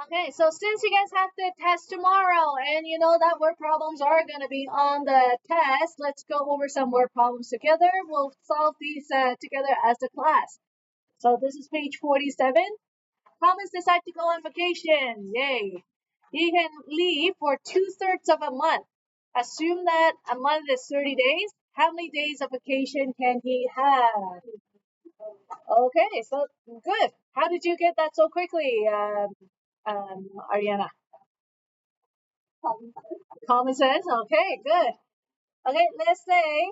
Okay, so since you guys have the test tomorrow and you know that word problems are going to be on the test, let's go over some word problems together. We'll solve these together as a class. So this is page 47. Thomas decided to go on vacation. Yay. He can leave for 2/3 of a month. Assume that a month is 30 days. How many days of vacation can he have? Okay, so good. How did you get that so quickly, Ariana? Common sense. Okay, good. Okay, let's say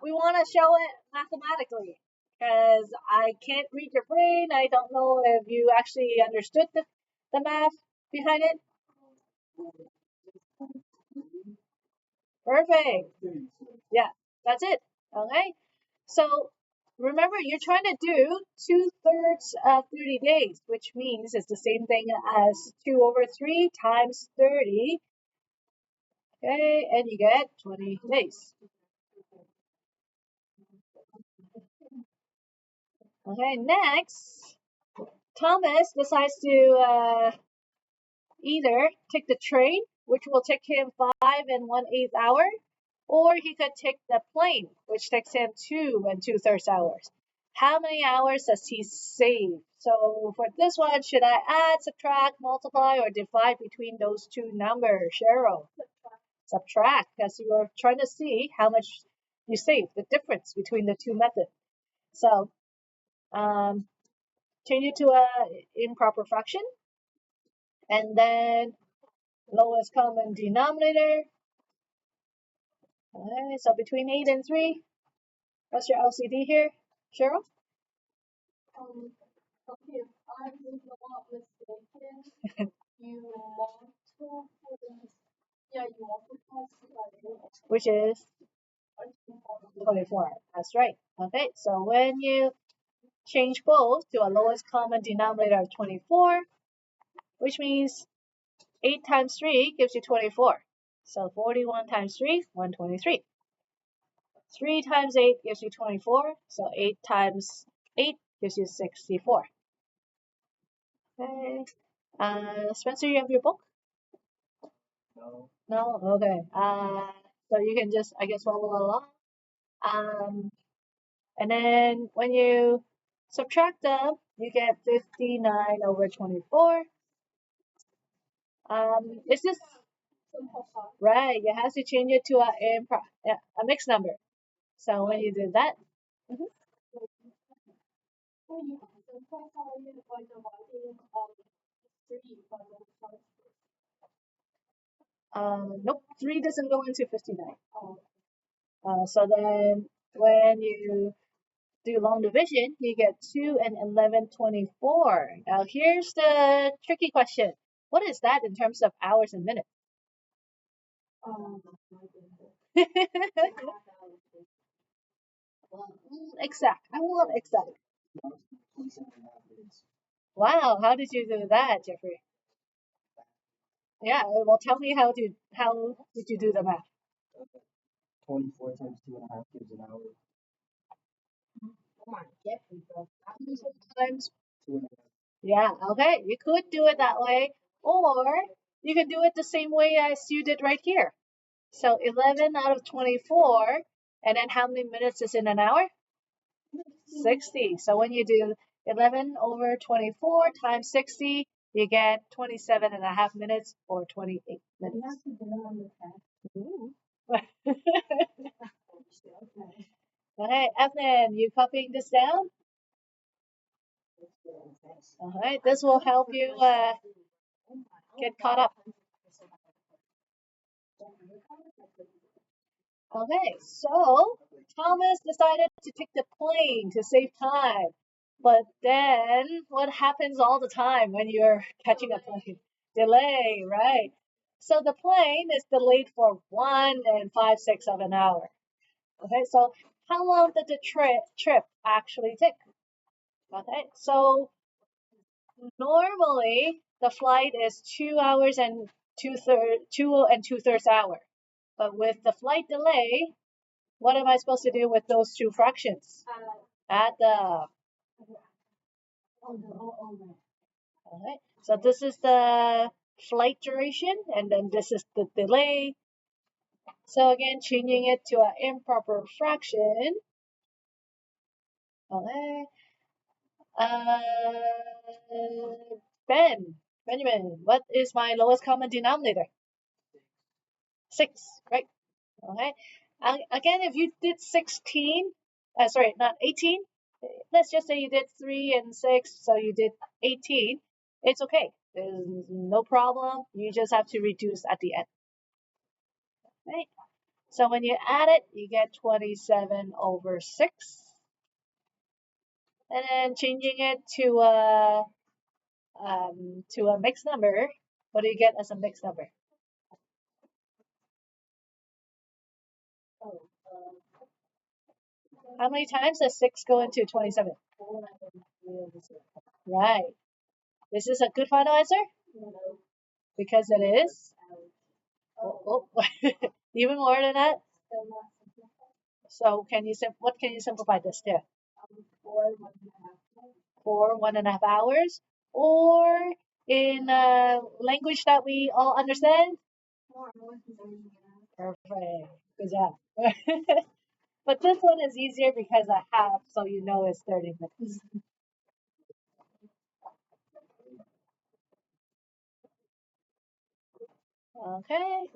we want to show it mathematically because I can't read your brain. I don't know if you actually understood the math behind it. Perfect. Yeah, that's it. Okay. So remember, you're trying to do 2/3 of 30 days, which means it's the same thing as 2/3 times 30. Okay, and you get 20 days. Okay, next, Thomas decides to either take the train, which will take him 5 1/8 hours, or he could take the plane, which takes him 2 2/3 hours. How many hours does he save? So for this one, should I add, subtract, multiply, or divide between those two numbers, Cheryl? Subtract, because you are trying to see how much you save, the difference between the two methods. So um, change it to a improper fraction, and then lowest common denominator. Alright, so between 8 and 3, what's your LCD here, Cheryl? Okay, if I was not mistaken, you multiply, yeah, you multiply, which is 24. That's right. Okay, so when you change both to a lowest common denominator of 24, which means 8 times 3 gives you 24. So 41 times 3, 123. 3 times 8 gives you 24. So 8 times 8 gives you 64. Okay. Spencer, you have your book? No. No? Okay. So you can just, I guess, follow along. Um, and then when you subtract them, you get 59/24. It's just right. You have to change it to a mixed number. So when you do that, mhm. Nope, 3 doesn't go into 59. So then when you do long division, you get 2 and 11/24. Now here's the tricky question. What is that in terms of hours and minutes? Exact. I want exact. Wow, how did you do that, Jeffrey? Yeah, well, tell me how did you do the math? 24 times 2.5 gives an hour. Come on, Jeffrey, bro. Times. Yeah, okay, you could do it that way, or you can do it the same way as you did right here. So 11 out of 24, and then how many minutes is in an hour? 60. So when you do 11/24 times 60, you get 27.5 minutes or 28 minutes. Ooh. Okay, Ethan, you copying this down? All right, this will help you get caught up. Okay, so Thomas decided to take the plane to save time. But then what happens all the time when you're catching a plane? Delay, right? So the plane is delayed for 1 5/6 of an hour. Okay, so how long did the trip actually take? Okay, so normally the flight is 2 hours and 2 2 and 2/3 hour. But with the flight delay, what am I supposed to do with those two fractions? Add them. Okay, so this is the flight duration, and then this is the delay. So again, changing it to an improper fraction. Okay. Uh, Benjamin, what is my lowest common denominator? 6, right? Okay. Again, if you did 16, sorry, not 18, let's just say you did 3 and 6, so you did 18, it's okay. There's no problem. You just have to reduce at the end. Right? So when you add it, you get 27 over 6. And then changing it to a mixed number, what do you get as a mixed number? How many times does 6 go into 27? Right. This is a good final answer? Because it is. Oh, oh. Even more than that? So what can you simplify this to? For 1.5 hours? Or in a language that we all understand? Perfect. Good job. But this one is easier because I have, so you know it's 30 minutes. Okay.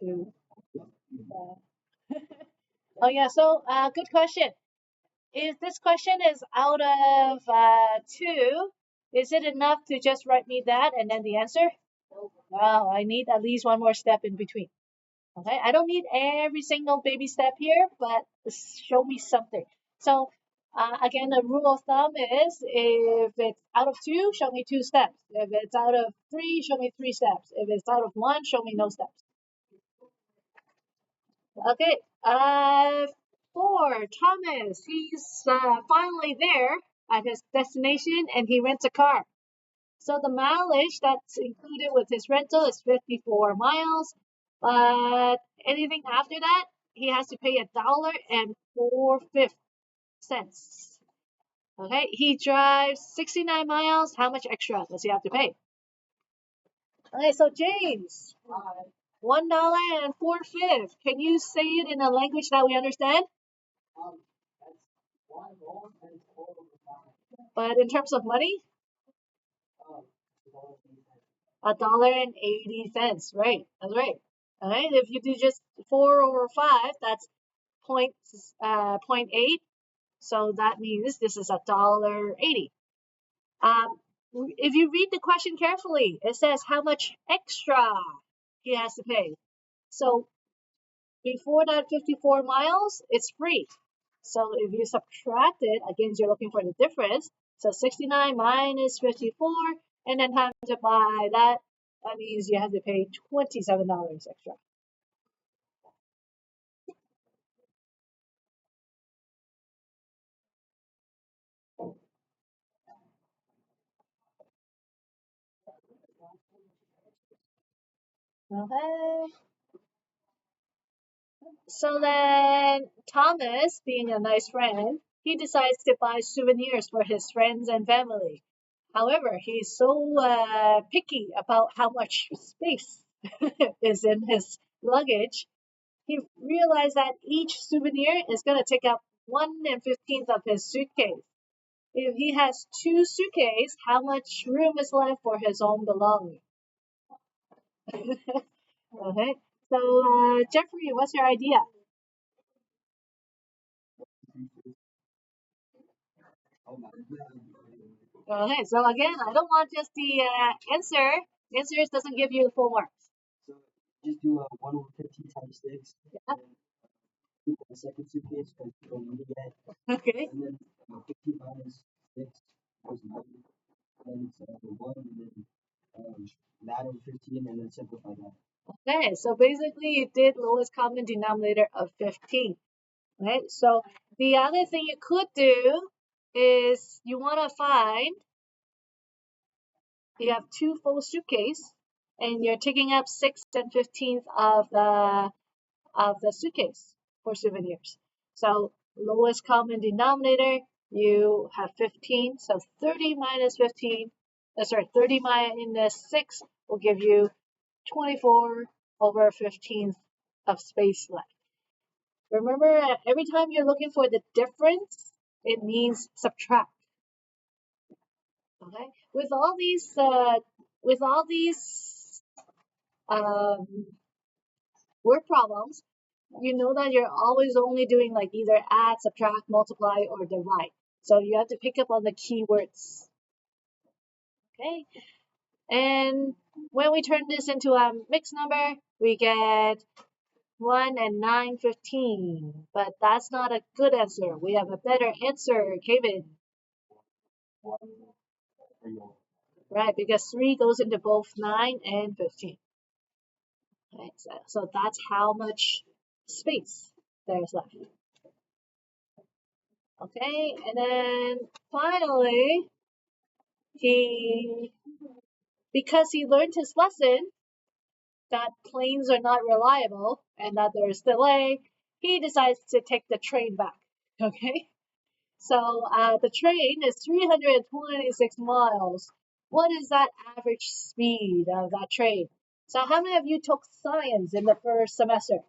Two. Oh yeah, so good question. If this question is out of 2, is it enough to just write me that and then the answer? Well, I need at least one more step in between. Okay, I don't need every single baby step here, but show me something. So again, the rule of thumb is if it's out of 2, show me 2 steps. If it's out of 3, show me 3 steps. If it's out of 1, show me no steps. Okay, for Thomas, he's finally there at his destination and he rents a car. So the mileage that's included with his rental is 54 miles, but anything after that, he has to pay $1.04. Okay, he drives 69 miles. How much extra does he have to pay? Okay, so James, $1.04. Can you say it in a language that we understand? But in terms of money, $1.80. Right, that's right. All right, if you do just 4/5, that's point 0.8. So that means this is $1.80. Um, if you read the question carefully, it says how much extra he has to pay. So before that 54 miles, it's free. So if you subtract it, again, you're looking for the difference. So 69 minus 54, and then times it by that, that means you have to pay $27 extra. Okay. So then Thomas, being a nice friend, he decides to buy souvenirs for his friends and family. However, he's so picky about how much space is in his luggage. He realized that each souvenir is going to take up 1/15 of his suitcase. If he has 2 suitcases, how much room is left for his own belongings? Okay. So, Jeffrey, what's your idea? Okay, so again, I don't want just the answer. Answers doesn't give you the full marks. Yeah. Okay. Okay, so basically you did lowest common denominator of 15. Right? So the other thing you could do is you want to find you have 2 full suitcase and you're taking up 6/15 of the of the suitcase for souvenirs. So lowest common denominator, you have 15. So 30 minus 15, 30 minus 6 will give you 24 over 15 of space left. Remember, every time you're looking for the difference, it means subtract. Okay, with all these word problems, you know that you're always only doing like either add, subtract, multiply, or divide. So you have to pick up on the keywords. Okay, and when we turn this into a mixed number, we get 1 and 9, 15. But that's not a good answer. We have a better answer, Kevin. Right, because 3 goes into both 9 and 15. Right, so that's how much space there's left. Okay, and then finally, because he learned his lesson that planes are not reliable and that there's delay, he decides to take the train back. Okay, so the train is 326 miles. What is that average speed of that train? So how many of you took science in the first semester?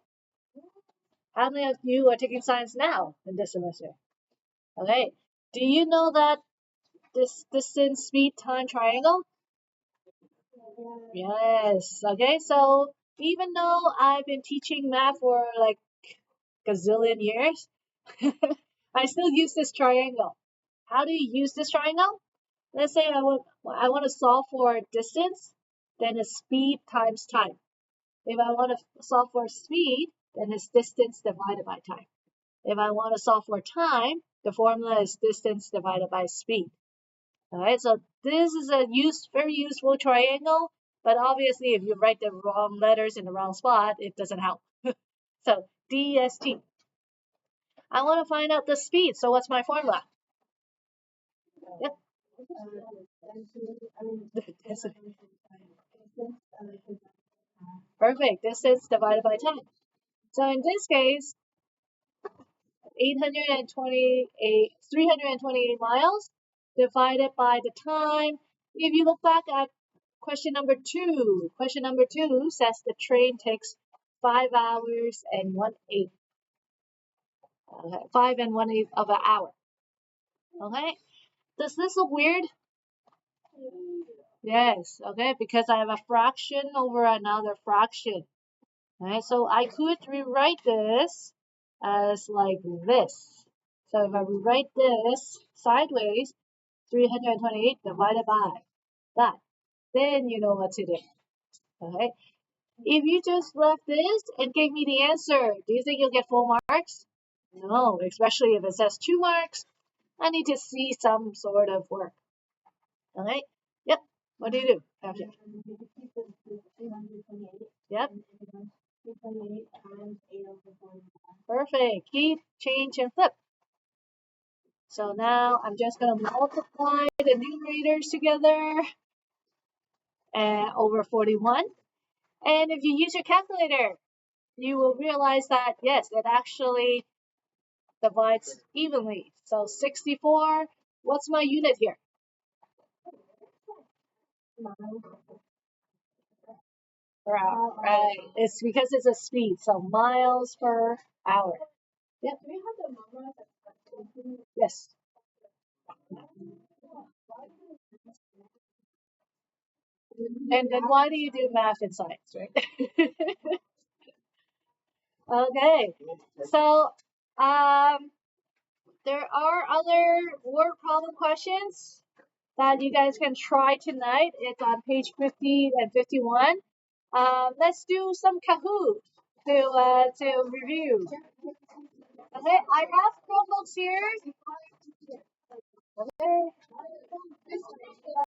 How many of you are taking science now in this semester? Okay, do you know that this distance, speed, time triangle? Yes. Okay, so even though I've been teaching math for like gazillion years, I still use this triangle. How do you use this triangle? Let's say I want to solve for distance, then it's speed times time. If I want to solve for speed, then it's distance divided by time. If I want to solve for time, the formula is distance divided by speed. All right, so this is a very useful triangle, but obviously if you write the wrong letters in the wrong spot, it doesn't help. So DST. I want to find out the speed, so what's my formula? Yep. Perfect, distance divided by time. So in this case, 328 miles divided by the time. If you look back at question number 2 says the train takes 5 hours and 1/8. 5 and 1/8 of an hour. Okay, does this look weird? Yes, okay, because I have a fraction over another fraction. Okay, so I could rewrite this as like this. So if I rewrite this sideways, 328 divided by that, then you know what to do. Okay, if you just left this and gave me the answer, do you think you'll get full marks? No, especially if it says 2 marks. I need to see some sort of work. Okay, yep, what do you do after? Yep, perfect, keep, change, and flip. So now I'm just going to multiply the numerators together and over 41. And if you use your calculator, you will realize that, yes, it actually divides evenly. So 64, what's my unit here? Per hour, right? It's because it's a speed, so miles per hour. Yep. Yes. And then why do you do math and science, right? Okay. So, there are other word problem questions that you guys can try tonight. It's on page 50 and 51. Let's do some Kahoot to review. Okay, I have Chromebooks here. Okay.